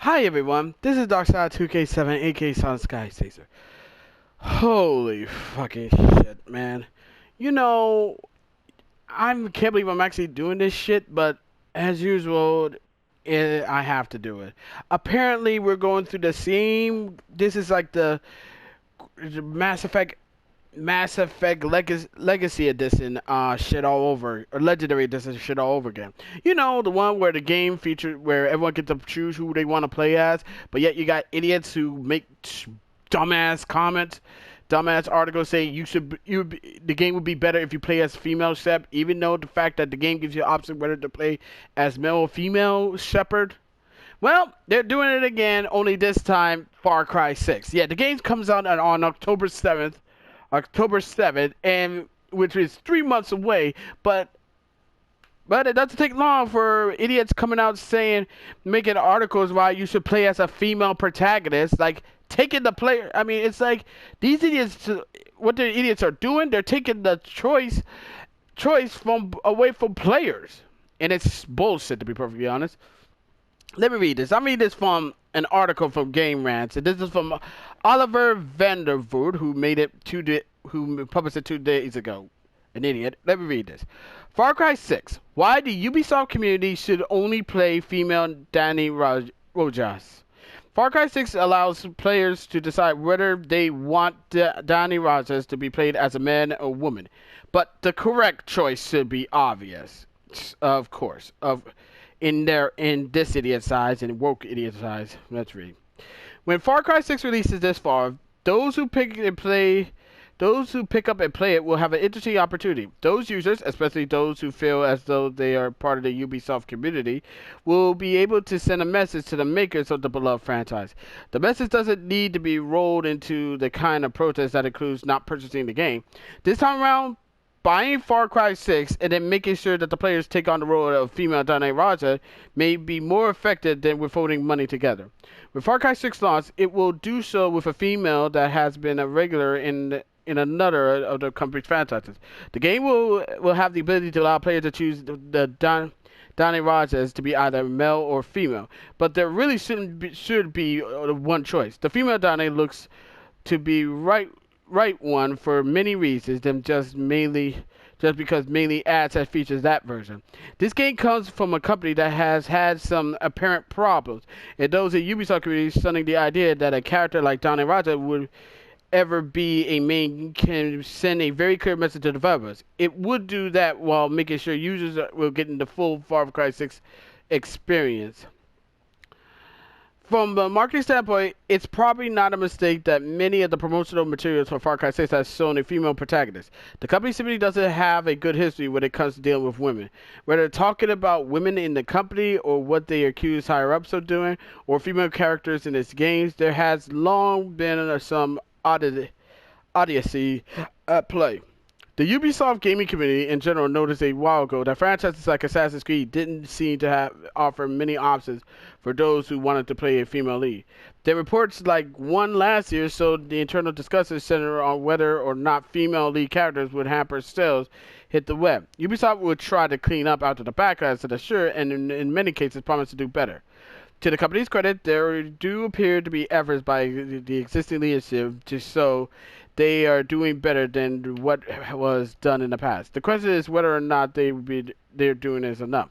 Hi everyone, this is Darkside2K7, aka Sun Sky Chaser. Holy fucking shit, man. You know, I can't believe I'm actually doing this shit, but as usual, I have to do it. Apparently, we're going through the same. This is like the Mass Effect Legacy Edition shit all over, or Legendary Edition shit all over again. You know, the one where the game features, where everyone gets to choose who they want to play as, but yet you got idiots who make dumbass comments, dumbass articles saying the game would be better if you play as female Shep, even though the fact that the game gives you the option whether to play as male or female Shepard. Well, they're doing it again, only this time Far Cry 6. Yeah, the game comes out on October 7th, and which is 3 months away, but it doesn't take long for idiots coming out saying, making articles why you should play as a female protagonist, like taking the player. I mean, it's like these idiots, what the idiots are doing, they're taking the choice from away from players, and it's bullshit to be perfectly honest. Let me read this. I read this from an article from Game Rants, and this is from Oliver Vandervoort, who published it 2 days ago. An idiot. Let me read this. Far Cry 6. Why the Ubisoft community should only play female Dani Rojas. Far Cry 6 allows players to decide whether they want Dani Rojas to be played as a man or woman, but the correct choice should be obvious, of course. In this idiot size and woke idiot size. Let's read. When Far Cry 6 releases this fall, those who pick up and play it will have an interesting opportunity. Those users, especially those who feel as though they are part of the Ubisoft community, will be able to send a message to the makers of the beloved franchise. The message doesn't need to be rolled into the kind of protest that includes not purchasing the game. This time around, buying Far Cry 6 and then making sure that the players take on the role of female Dani Raja may be more effective than withholding money together. When Far Cry 6 launches, it will do so with a female that has been a regular in another of the company's franchises. The game will have the ability to allow players to choose Dani Rajas to be either male or female, but there really should be one choice. The female Dani looks to be right one for many reasons than just because mainly ads has features that version. This game comes from a company that has had some apparent problems, and those in Ubisoft community stunning the idea that a character like Dani Raja would ever be a main can send a very clear message to developers. It would do that while making sure users will get the full Far Cry 6 experience. From a marketing standpoint, it's probably not a mistake that many of the promotional materials for Far Cry 6 has shown a female protagonist. The company simply doesn't have a good history when it comes to dealing with women. Whether talking about women in the company or what they accuse higher-ups of doing, or female characters in its games, there has long been some idiocy at play. The Ubisoft gaming community in general noticed a while ago that franchises like Assassin's Creed didn't seem to offer many options for those who wanted to play a female lead. There were reports like one last year showed the internal discussions centered on whether or not female lead characters would hamper sales hit the web. Ubisoft would try to clean up after the backlash to the sure, and in many cases promised to do better. To the company's credit, there do appear to be efforts by the existing leadership to show they are doing better than what was done in the past. The question is whether or not they're doing is enough.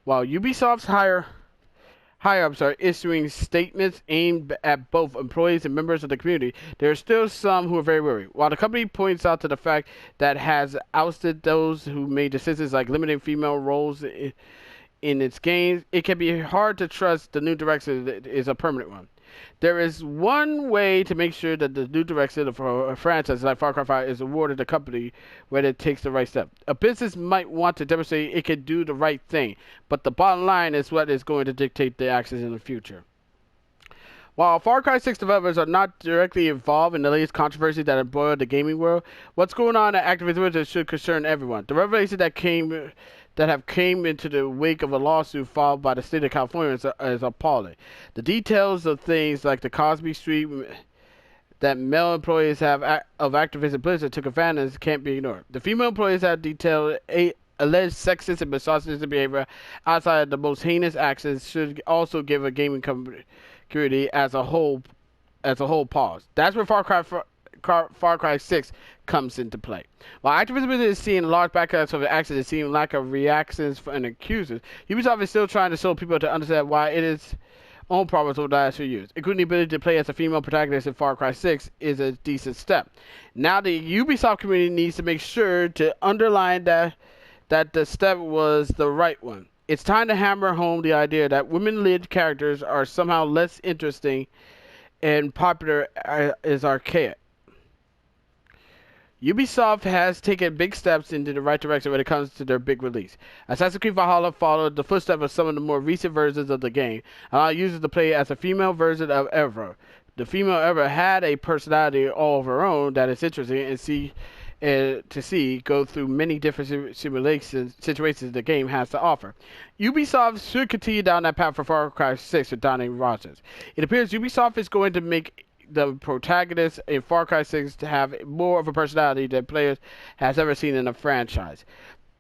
While Ubisoft's higher-ups are issuing statements aimed at both employees and members of the community, there are still some who are very worried. While the company points out to the fact that has ousted those who made decisions like limiting female roles in its games, it can be hard to trust the new direction is a permanent one. There is one way to make sure that the new direction for a franchise like Far Cry 5 is awarded the company when it takes the right step. A business might want to demonstrate it can do the right thing, but the bottom line is what is going to dictate the actions in the future. While Far Cry 6 developers are not directly involved in the latest controversy that embroiled the gaming world, what's going on at Activision Blizzard should concern everyone. The revelations that have came into the wake of a lawsuit filed by the state of California is appalling. The details of things like the Cosby Street that male employees have of Activision Blizzard took advantage can't be ignored. The female employees have detailed alleged sexist and misogynistic behavior outside of the most heinous actions should also give a gaming community as a whole pause. That's where Far Cry 6 comes into play. While Activision is seeing a large backlash of the actions and seeing lack of reactions and accusers, Ubisoft is still trying to show people to understand why it is own problems over the last few years, including the ability to play as a female protagonist in Far Cry 6 is a decent step. Now the Ubisoft community needs to make sure to underline that the step was the right one. It's time to hammer home the idea that women-led characters are somehow less interesting and popular is archaic. Ubisoft has taken big steps into the right direction when it comes to their big release. Assassin's Creed Valhalla followed the footsteps of some of the more recent versions of the game, allowing users to play as a female version of Evra. The female Evra had a personality all of her own that is interesting to see go through many different situations the game has to offer. Ubisoft should continue down that path for Far Cry 6 with Dani and Rojas. It appears Ubisoft is going to make the protagonist in Far Cry 6 to have more of a personality than players has ever seen in a franchise.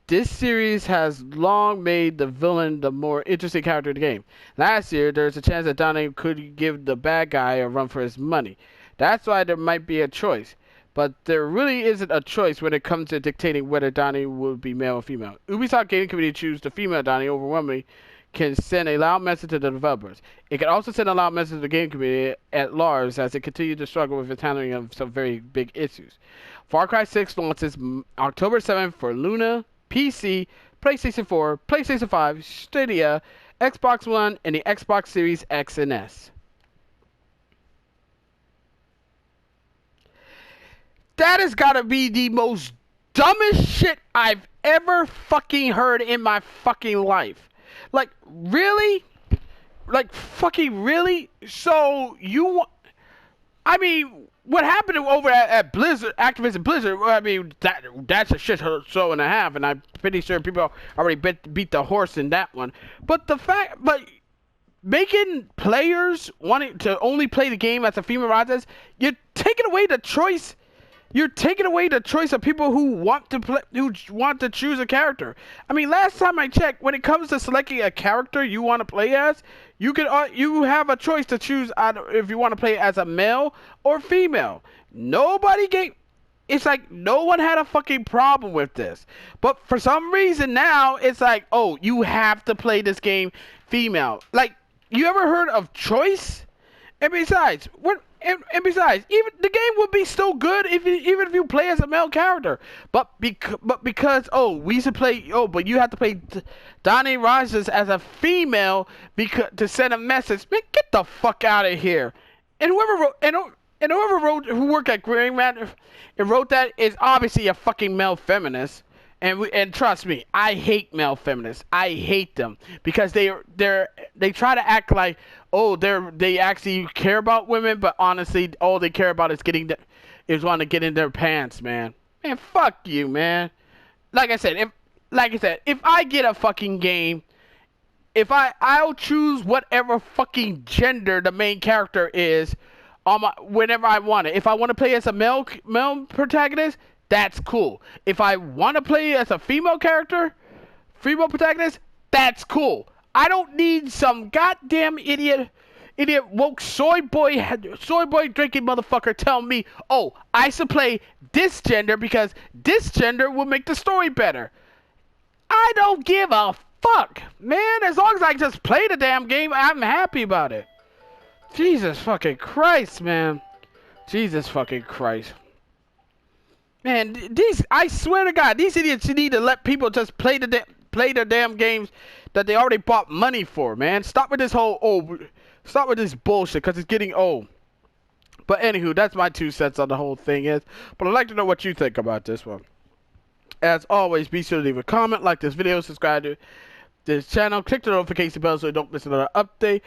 This series has long made the villain the more interesting character in the game. Last year, there's a chance that Dani could give the bad guy a run for his money. That's why there might be a choice. But there really isn't a choice when it comes to dictating whether Dani will be male or female. Ubisoft Gaming Committee choose the female Dani overwhelmingly can send a loud message to the developers. It can also send a loud message to the game community at large as it continues to struggle with its handling of some very big issues. Far Cry 6 launches October 7th for Luna, PC, PlayStation 4, PlayStation 5, Stadia, Xbox One, and the Xbox Series X and S. That has got to be the most dumbest shit I've ever fucking heard in my fucking life. Like, really? Like, fucking really? So, I mean, what happened over at Blizzard, Activision Blizzard, I mean, that's a shit show and a half, and I'm pretty sure people already beat the horse in that one. But making players wanting to only play the game as a female Rojas, you're taking away the choice. You're taking away the choice of people who want to choose a character. I mean, last time I checked, when it comes to selecting a character you want to play as, you have a choice to choose if you want to play as a male or female. It's like no one had a fucking problem with this. But for some reason now, it's like, oh, you have to play this game female. Like, you ever heard of choice? And besides, even the game would be still good even if you play as a male character. But because but you have to play Dani Rojas as a female to send a message. Man, get the fuck out of here. And who worked at Green Man and wrote that is obviously a fucking male feminist. And trust me, I hate male feminists. I hate them because they try to act like, oh, they actually care about women, but honestly, all they care about is want to get in their pants, man. Man, fuck you, man. Like I said, if I get a fucking game, I'll choose whatever fucking gender the main character is, whenever I want it. If I want to play as a male protagonist, that's cool. If I want to play as a female protagonist, that's cool. I don't need some goddamn idiot woke soy boy drinking motherfucker tell me, oh, I should play this gender because this gender will make the story better. I don't give a fuck, man. As long as I just play the damn game, I'm happy about it. Jesus fucking Christ, man. Jesus fucking Christ. Man, I swear to God, these idiots need to let people just play their damn games that they already bought money for, man. Stop with this bullshit, because it's getting old. But anywho, that's my 2 cents on the whole thing is. But I'd like to know what you think about this one. As always, be sure to leave a comment, like this video, subscribe to this channel, click the notification bell so you don't miss another update.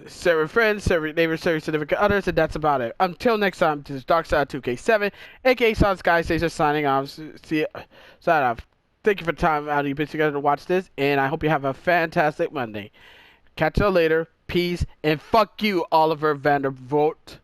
Share with friends, share with neighbors, share with significant others, and that's about it. Until next time, this is Darkside2K7, aka Sun Sky Station, signing off. See you. Sign off. Thank you for the time out of your busy schedule to watch this, and I hope you have a fantastic Monday. Catch you later. Peace, and fuck you, Oliver Vandervoort.